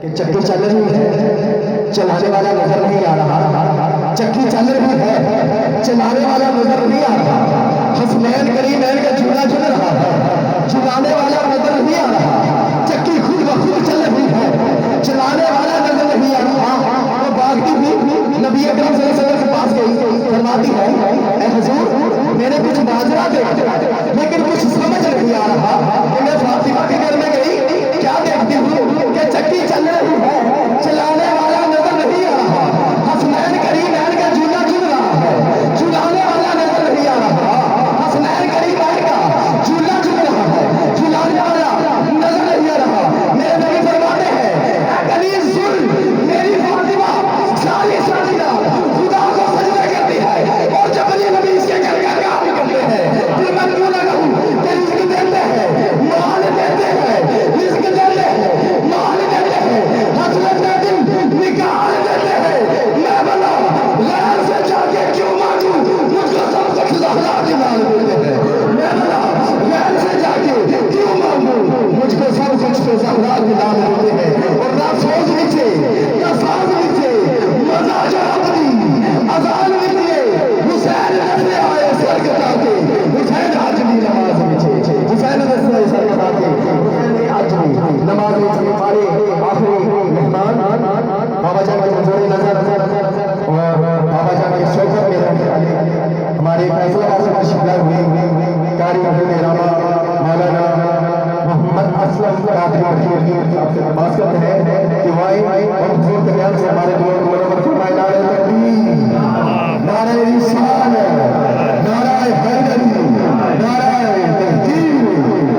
کہ چکی چل رہی ہے چلانے والا نظر نہیں آ رہا، چکی چل رہی ہے چلانے والا نظر نہیں آ رہا، حسنین کریمین کا جھولا جھل رہا ہے چلانے والا نظر نہیں آ رہا، چکی خود بخود چل رہی ہے چلانے والا نظر نہیں آ رہا۔ وہ بھاگتی ہوئی نبی اکرم صلی اللہ علیہ وسلم کے پاس گئی، فرماتی ہے اے حضور میں نے کچھ ماجرا دیکھا لیکن کچھ سمجھ نہیں آ رہا کہ میں فاطمہ کے گھر میں گئی کیا دیکھتی ہوں کہ چکی چل رہی ہے چلانے والا نظر نہیں آ رہا، حسنین کریمین کا جھولا جھل رہا ہے چلانے والا نظر نہیں آ رہا، حسنین کریمین کا جھولا جھل رہا ہے چلانے والا نظر نہیں آ رہا۔ میرے نبی فرماتے ہیں اے علی ظلم میری فاطمہ ساری ساری رات خدا کو سجدہ کرتی ہے اور جب علی نبی اس کے گھر کا کام کرتے ہیں پھر میں کیوں نہ کہوں کہ رزق دیتے ہیں مال دیتے ہیں رزق دیتے ہیں مال دیتے ہیں حسرت دن نکال دیتے ہیں، میں بلا غیر سے جا کے کیوں مانگوں مجھ کو سب کچھ زہرا کے مال دیتے ہیں، میں بلا غیر سے جا کے کیوں مانگوں مجھ کو سب کچھ تو زہرا کے مال دیتے ہیں۔ اور نہ سوز نیچے نہ ساز نیچے مزہ جو اپنی اذان نیچے حسین نظر آئے سر کٹا کے حسین آج بھی نماز نیچے حسین نظر آئے سر کٹا کے حسین آج بھی نماز نیچے۔ ہمارے آخری مہمان بابا جان کے منظور نظر اور بابا جان کے شوکت میں ہمارے فیصلہ قاسم تشریف لائے ہوئے قاری حضرت راما مولانا محمد اسلم قادری کی آپ سے درخواست کرتے ہیں کہ وائے اور حضور کے بیان سے ہمارے دعا منور فرمائے نعرہ تکبیر نعرہ رسالت نعرہ حیدری نعرہ تحقیق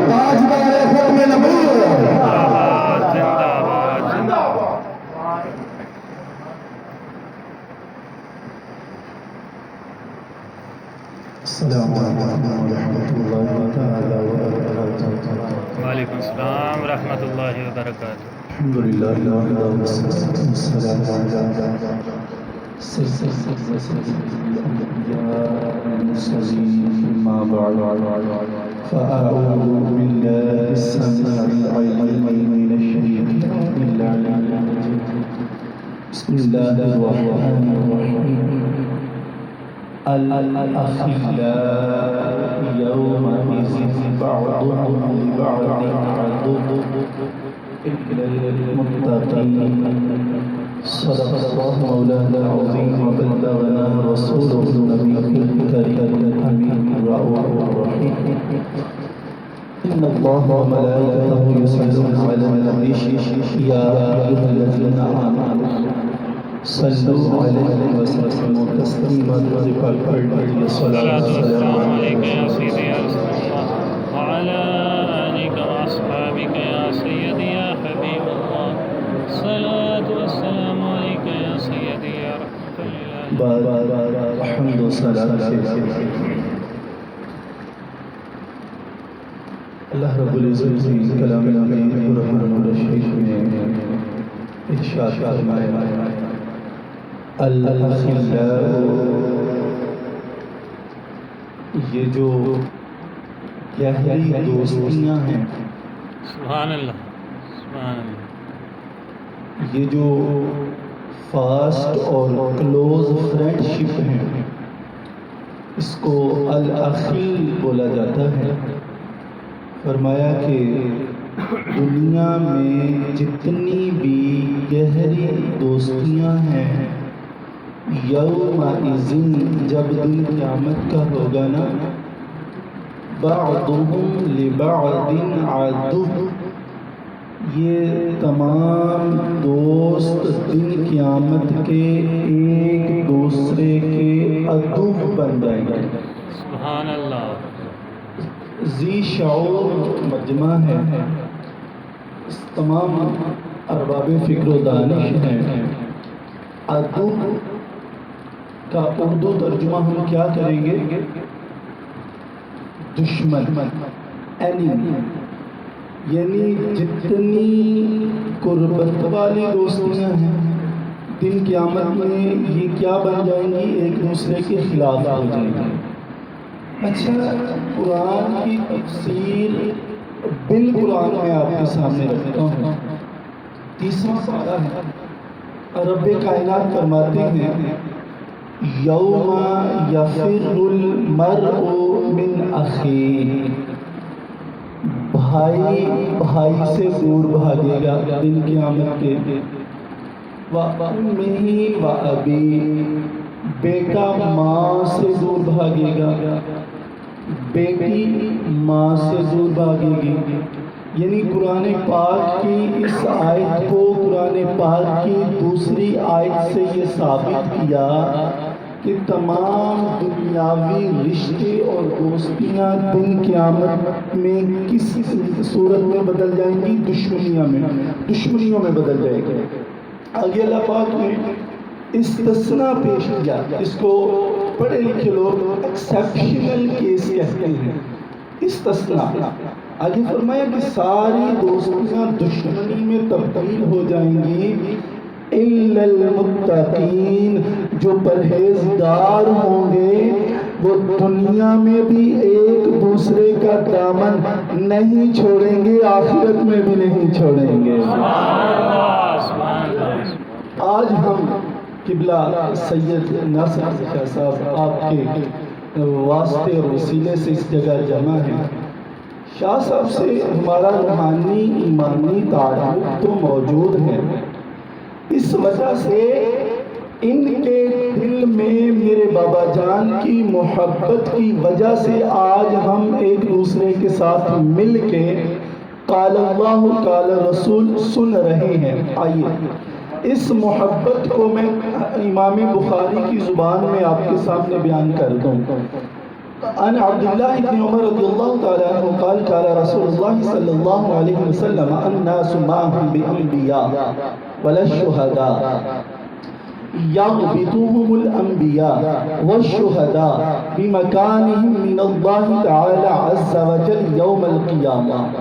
تاجدار ختم نبوت۔ السلام علیکم ورحمۃ اللہ تعالی وبرکاتہ۔ وعلیکم السلام ورحمۃ اللہ وبرکاتہ۔ الحمد للہ والسلام علی سید الانبیاء والمرسلین اما بعد فاعوذ باللہ السمیع العلیم من الشیطان الرجیم بسم اللہ الرحمن الرحیم الأخلاء يومئذ بعضهم لبعض عدو إلا المتقين صدق الله مولانا العظيم وبلغنا رسوله النبي الكريم الأمين الرؤوف الرحيم إن الله وملائكته يصلون على النبي يا أيها الذين آمنوا صلوا علیہ وسلم تسلیما الصلاۃ والسلام علیک یا سیدی یا رسول اللہ وعلی آلک واصحابک یا سیدی یا حبیب اللہ الصلاۃ والسلام علیک یا سیدی یا رحمت اللہ۔ حمد و صلاۃ اللہ رب العزت کی کلام نبی قرآن الرشید میں ارشاد فرمایا الاخلاء یہ جو گہری دوستیاں ہیں سبحان اللہ سبحان اللہ، یہ جو فاسٹ اور کلوز فرینڈشپ ہیں اس کو الاخل بولا جاتا ہے۔ فرمایا کہ دنیا میں جتنی بھی گہری دوستیاں ہیں یومئذ جب دن قیامت کا ہوگا نا بعضهم لبعض عدو یہ تمام دوست دن قیامت کے ایک دوسرے کے عدو بن جائیں گے۔ سبحان اللہ، ذی شعور مجمع ہے، تمام ارباب فکر و دانش ہیں۔ عدو کا اردو ترجمہ ہم کیا کریں گے؟ دشمن، اینیمی، یعنی جتنی قربت والی دوستیاں ہیں دن قیامت میں یہ کیا بن جائیں گی؟ ایک دوسرے کے خلاف ہو جائیں گی۔ اچھا، قرآن کی تفسیر بالقرآن میں آپ کے سامنے رکھتا ہوں۔ تیسرا پارہ ہے. رب کائنات فرماتے ہیں یوم یفر المرء من اخیہ، بھائی بھائی سے دور بھاگے گا دن قیامت کے. وَأُمِّهِ وَأَبِيهِ، بیٹا ماں سے دور بھاگے گا، بیٹی ماں سے دور بھاگے گی. یعنی قرآن پاک کی اس آیت کو قرآن پاک کی دوسری آیت سے یہ ثابت کیا کہ تمام دنیاوی رشتے اور دوستیاں دن قیامت میں کس صورت میں بدل جائیں گی؟ دشمنیوں میں بدل جائے گی. آگے اللہ پاک نے استثناء پیش کیا، اس کو پڑھے لکھے لوگ ایکسیپشنل کیس کہتے ہیں. استثناء آگے فرمایا کہ ساری دوستیاں دشمنی میں تبدیل ہو جائیں گی الا المتقین، جو پرہیزگار ہوں گے وہ دنیا میں بھی ایک دوسرے کا دامن نہیں چھوڑیں گے، آخرت میں بھی نہیں چھوڑیں گے. آج ہم قبلہ سید ناصر شاہ صاحب آپ کے واسطے اور وسیلے سے اس جگہ جمع ہیں. شاہ صاحب سے ہمارا روحانی ایمانی تعلق تو موجود ہے، اس وجہ سے ان کے دل میں میرے بابا جان کی محبت کی وجہ سے آج ہم ایک دوسرے کے ساتھ مل کے قال اللہ قال رسول سن رہے ہیں. آئیے اس محبت کو میں امام بخاری کی زبان میں آپ کے سامنے بیان کر دوں. عن عبداللہ بن عمر رضی اللہ تعالی عنہ قال قال رسول اللہ صلی اللہ علیہ وسلم الناس معهم بانبیاء ولا الشهداء يغبطهم الانبیاء والشهداء بمكانهم من اللہ تعالی عز وجل یوم القیامہ.